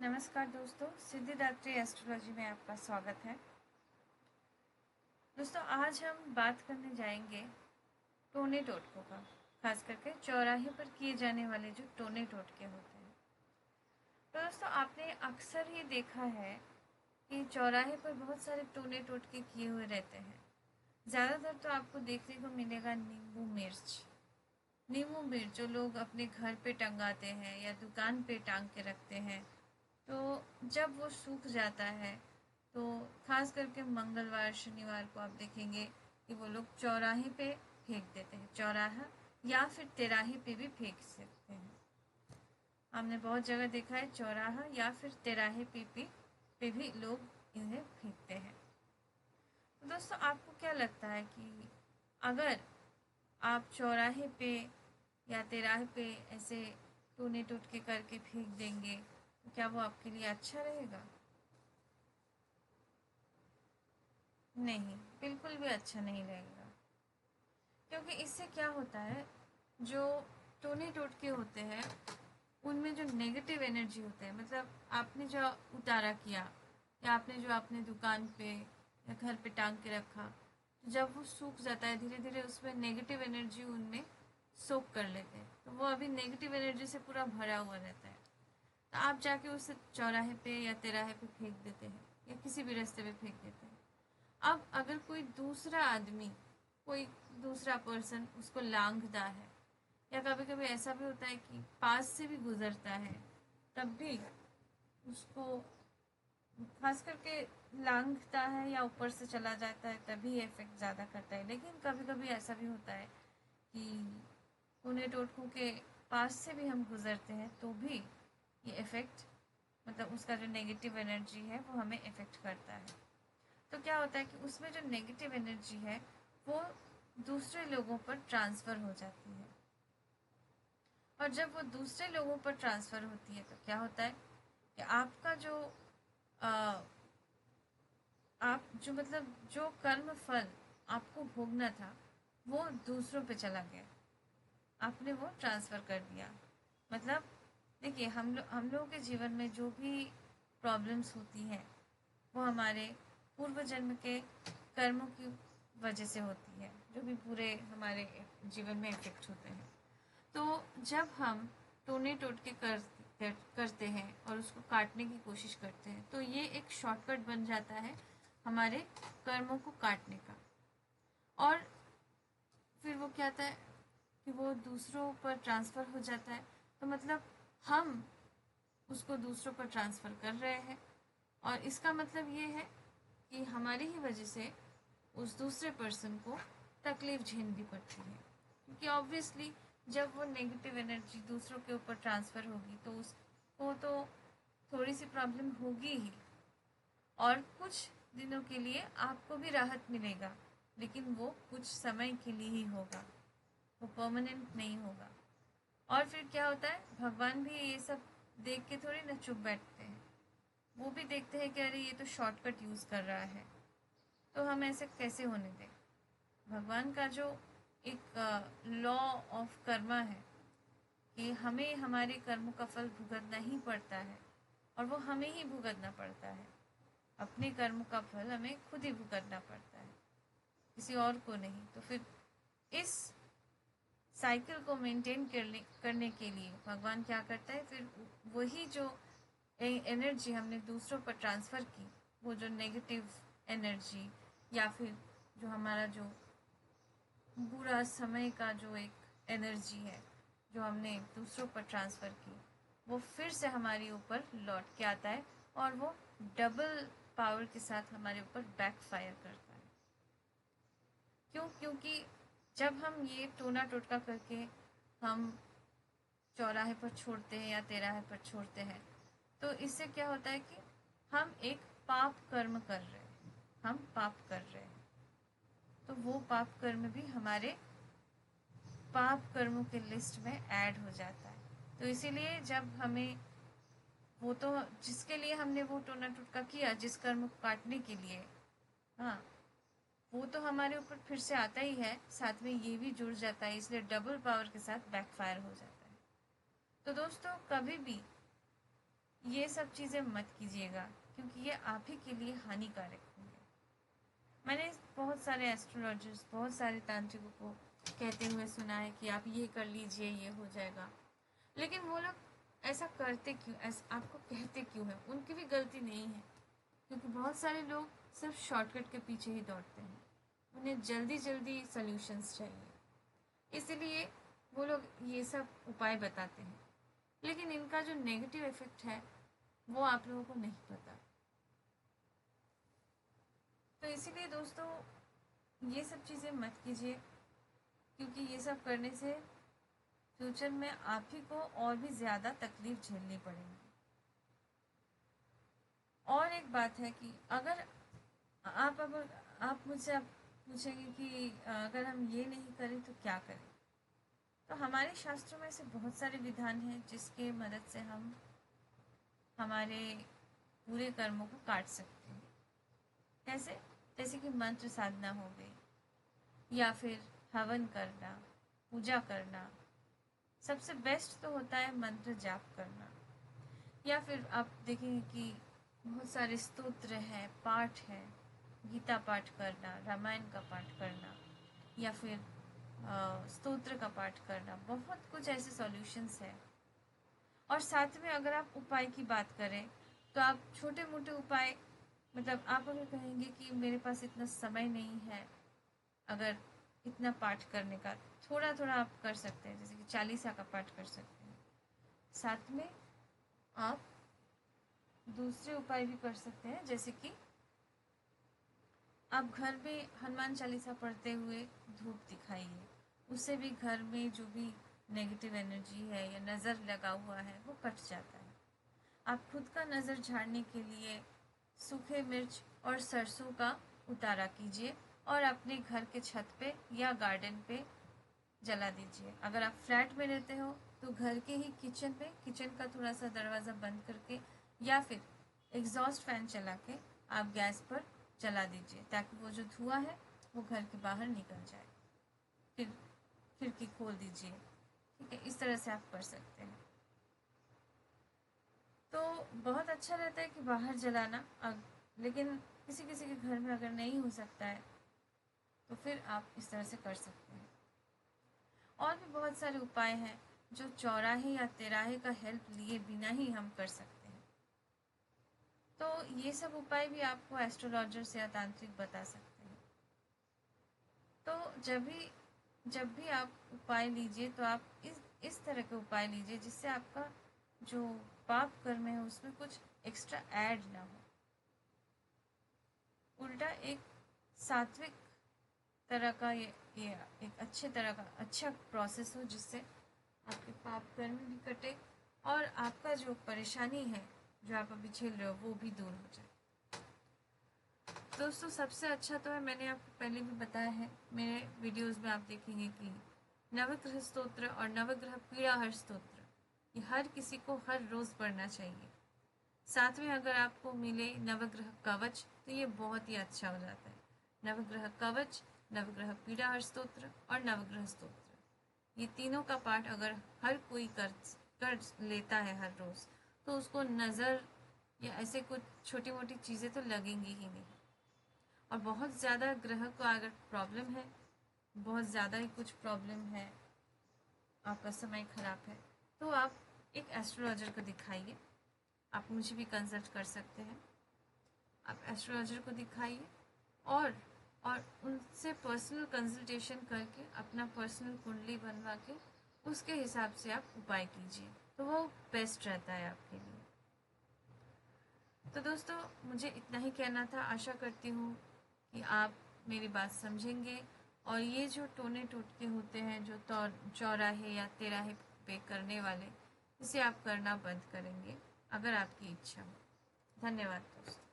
नमस्कार दोस्तों, सिद्धिदात्री एस्ट्रोलॉजी में आपका स्वागत है। दोस्तों, आज हम बात करने जाएंगे टोने टोटकों का, खास करके चौराहे पर किए जाने वाले जो टोने टोटके होते हैं। तो दोस्तों, आपने अक्सर ही देखा है कि चौराहे पर बहुत सारे टोने टोटके किए हुए रहते हैं। ज़्यादातर तो आपको देखने को मिलेगा नींबू मिर्च जो लोग अपने घर पे टंगाते हैं या दुकान पे टांग के रखते हैं। तो जब वो सूख जाता है तो खास करके मंगलवार शनिवार को आप देखेंगे कि वो लोग चौराहे पे फेंक देते हैं। चौराहा या फिर तिराहे पे भी फेंक सकते हैं। हमने बहुत जगह देखा है चौराहा या फिर तिराहे पे भी लोग इन्हें फेंकते हैं। तो दोस्तों, आपको क्या लगता है कि अगर आप चौराहे पे या तिराहे पे ऐसे टूने टुटके करके फेंक देंगे तो क्या वो आपके लिए अच्छा रहेगा? नहीं, बिल्कुल भी अच्छा नहीं रहेगा। क्योंकि इससे क्या होता है, जो टोने टोटके होते हैं उनमें जो नेगेटिव एनर्जी होता है, मतलब आपने जो उतारा किया या आपने जो अपने दुकान पे या घर पे टांग के रखा, तो जब वो सूख जाता है धीरे धीरे उसमें नेगेटिव एनर्जी उनमें सोख कर लेते हैं। तो वो अभी नेगेटिव एनर्जी से पूरा भरा हुआ रहता है। तो आप जाके उसे चौराहे पे या तिराहे पे फेंक देते हैं या किसी भी रास्ते पे फेंक देते हैं। अब अगर कोई दूसरा आदमी, कोई दूसरा पर्सन उसको लांघता है या कभी कभी ऐसा भी होता है कि पास से भी गुजरता है, तब भी उसको खास करके लांघता है या ऊपर से चला जाता है तभी इफेक्ट ज़्यादा करता है। लेकिन कभी कभी ऐसा भी होता है कि टोने टोटकों के पास से भी हम गुजरते हैं तो भी ये इफेक्ट, मतलब उसका जो नेगेटिव एनर्जी है वो हमें इफेक्ट करता है। तो क्या होता है कि उसमें जो नेगेटिव एनर्जी है वो दूसरे लोगों पर ट्रांसफ़र हो जाती है। और जब वो दूसरे लोगों पर ट्रांसफ़र होती है तो क्या होता है कि आपका जो आ, आप जो मतलब जो कर्म फल आपको भोगना था वो दूसरों पे चला गया, आपने वो ट्रांसफ़र कर दिया। मतलब देखिए, हम लोगों के जीवन में जो भी प्रॉब्लम्स होती हैं वो हमारे पूर्व जन्म के कर्मों की वजह से होती है, जो भी पूरे हमारे जीवन में इफेक्ट होते हैं। तो जब हम टोने टोटके करते हैं और उसको काटने की कोशिश करते हैं तो ये एक शॉर्टकट बन जाता है हमारे कर्मों को काटने का। और फिर वो क्या होता है कि वो दूसरों पर ट्रांसफ़र हो जाता है। तो मतलब हम उसको दूसरों पर ट्रांसफ़र कर रहे हैं और इसका मतलब ये है कि हमारी ही वजह से उस दूसरे पर्सन को तकलीफ झेलनी पड़ती है। क्योंकि ऑब्वियसली जब वो नेगेटिव एनर्जी दूसरों के ऊपर ट्रांसफ़र होगी तो उसको तो थोड़ी सी प्रॉब्लम होगी ही, और कुछ दिनों के लिए आपको भी राहत मिलेगा, लेकिन वो कुछ समय के लिए ही होगा, वो परमानेंट नहीं होगा। और फिर क्या होता है, भगवान भी ये सब देख के थोड़ी ना चुप बैठते हैं। वो भी देखते हैं कि अरे ये तो शॉर्टकट यूज़ कर रहा है, तो हम ऐसे कैसे होने दें। भगवान का जो एक लॉ ऑफ कर्मा है कि हमें हमारे कर्मों का फल भुगतना ही पड़ता है, और वो हमें ही भुगतना पड़ता है। अपने कर्मों का फल हमें खुद ही भुगतना पड़ता है, किसी और को नहीं। तो फिर इस साइकिल को मेंटेन करने के लिए भगवान क्या करता है, फिर वही जो एनर्जी हमने दूसरों पर ट्रांसफ़र की, वो जो नेगेटिव एनर्जी या फिर जो हमारा जो बुरा समय का जो एक एनर्जी है जो हमने दूसरों पर ट्रांसफ़र की, वो फिर से हमारे ऊपर लौट के आता है और वो डबल पावर के साथ हमारे ऊपर बैकफायर करता है। क्यों? क्योंकि जब हम ये टोना टोटका करके हम चौराहे पर छोड़ते हैं या तिराहे पर छोड़ते हैं तो इससे क्या होता है कि हम एक पाप कर्म कर रहे हैं, हम पाप कर रहे हैं। तो वो पाप कर्म भी हमारे पाप कर्मों के लिस्ट में ऐड हो जाता है। तो इसीलिए जब हमें वो तो जिसके लिए हमने वो टोना टोटका किया, जिस कर्म को काटने के लिए, हाँ, वो तो हमारे ऊपर फिर से आता ही है, साथ में ये भी जुड़ जाता है, इसलिए डबल पावर के साथ बैकफायर हो जाता है। तो दोस्तों, कभी भी ये सब चीज़ें मत कीजिएगा, क्योंकि ये आप ही के लिए हानिकारक होंगे। मैंने बहुत सारे एस्ट्रोलॉजर्स, बहुत सारे तांत्रिकों को कहते हुए सुना है कि आप ये कर लीजिए, ये हो जाएगा। लेकिन वो लोग ऐसा करते क्यों, ऐसा आपको कहते क्यों है? उनकी भी गलती नहीं है, क्योंकि बहुत सारे लोग सिर्फ शॉर्टकट के पीछे ही दौड़ते हैं। उन्हें जल्दी जल्दी सॉल्यूशंस चाहिए, इसलिए वो लोग ये सब उपाय बताते हैं। लेकिन इनका जो नेगेटिव इफेक्ट है वो आप लोगों को नहीं पता। तो इसीलिए दोस्तों ये सब चीज़ें मत कीजिए, क्योंकि ये सब करने से फ्यूचर में आप ही को और भी ज़्यादा तकलीफ झेलनी पड़ेगी। और एक बात है कि अगर आप मुझसे आप पूछेंगे कि अगर हम ये नहीं करें तो क्या करें, तो हमारे शास्त्रों में ऐसे बहुत सारे विधान हैं जिसके मदद से हम हमारे पूरे कर्मों को काट सकते हैं। कैसे? जैसे कि मंत्र साधना हो गई, या फिर हवन करना, पूजा करना। सबसे बेस्ट तो होता है मंत्र जाप करना। या फिर आप देखेंगे कि बहुत सारे स्तोत्र हैं, पाठ है, गीता पाठ करना, रामायण का पाठ करना, या फिर स्तोत्र का पाठ करना। बहुत कुछ ऐसे सॉल्यूशंस हैं। और साथ में अगर आप उपाय की बात करें तो आप छोटे मोटे उपाय, मतलब आप अगर कहेंगे कि मेरे पास इतना समय नहीं है अगर इतना पाठ करने का, थोड़ा थोड़ा आप कर सकते हैं। जैसे कि 40 का पाठ कर सकते हैं। साथ में आप दूसरे उपाय भी कर सकते हैं, जैसे कि आप घर में हनुमान चालीसा पढ़ते हुए धूप दिखाइए। उससे भी घर में जो भी नेगेटिव एनर्जी है या नज़र लगा हुआ है वो कट जाता है। आप खुद का नज़र झाड़ने के लिए सूखे मिर्च और सरसों का उतारा कीजिए और अपने घर के छत पे या गार्डन पे जला दीजिए। अगर आप फ्लैट में रहते हो तो घर के ही किचन का थोड़ा सा दरवाज़ा बंद करके या फिर एग्जॉस्ट फैन चला के आप गैस पर जला दीजिए, ताकि वो जो धुआं है वो घर के बाहर निकल जाए। फिर खिड़की खोल दीजिए। ठीक है, इस तरह से आप कर सकते हैं। तो बहुत अच्छा रहता है कि बाहर जलाना। लेकिन किसी किसी के घर में अगर नहीं हो सकता है तो फिर आप इस तरह से कर सकते हैं। और भी बहुत सारे उपाय हैं जो चौराहे या तिराहे का हेल्प लिए बिना ही हम कर सकते हैं। तो ये सब उपाय भी आपको एस्ट्रोलॉजर या तांत्रिक बता सकते हैं। तो जब भी आप उपाय लीजिए तो आप इस तरह के उपाय लीजिए जिससे आपका जो पाप कर्म है उसमें कुछ एक्स्ट्रा ऐड ना हो, उल्टा एक सात्विक तरह का ये एक अच्छे तरह का अच्छा प्रोसेस हो, जिससे आपके पाप कर्म भी कटे और आपका जो परेशानी है जो आप अभी झेल रहे हो वो भी दूर हो जाए। दोस्तों सबसे अच्छा तो है, मैंने आपको पहले भी बताया है, मेरे वीडियोस में आप देखेंगे कि नवग्रह स्तोत्र और नवग्रह पीड़ाहर स्तोत्र ये हर किसी को हर रोज़ पढ़ना चाहिए। साथ में अगर आपको मिले नवग्रह कवच तो ये बहुत ही अच्छा हो जाता है। नवग्रह कवच, नवग्रह पीड़ाहर स्तोत्र और नवग्रह स्तोत्र, ये तीनों का पाठ अगर हर कोई कर लेता है हर रोज़ तो उसको नज़र या ऐसे कुछ छोटी मोटी चीज़ें तो लगेंगी ही नहीं। और बहुत ज़्यादा ग्रह को अगर प्रॉब्लम है, बहुत ज़्यादा ही कुछ प्रॉब्लम है, आपका समय खराब है, तो आप एक एस्ट्रोलॉजर को दिखाइए। आप मुझे भी कंसल्ट कर सकते हैं। आप एस्ट्रोलॉजर को दिखाइए और उनसे पर्सनल कंसल्टेशन करके अपना पर्सनल कुंडली बनवा के उसके हिसाब से आप उपाय कीजिए, तो वो बेस्ट रहता है आपके लिए। तो दोस्तों मुझे इतना ही कहना था। आशा करती हूँ कि आप मेरी बात समझेंगे और ये जो टोने टोटके होते हैं जो चौराहे या तिराहे पे करने वाले, इसे आप करना बंद करेंगे अगर आपकी इच्छा हो। धन्यवाद दोस्तों।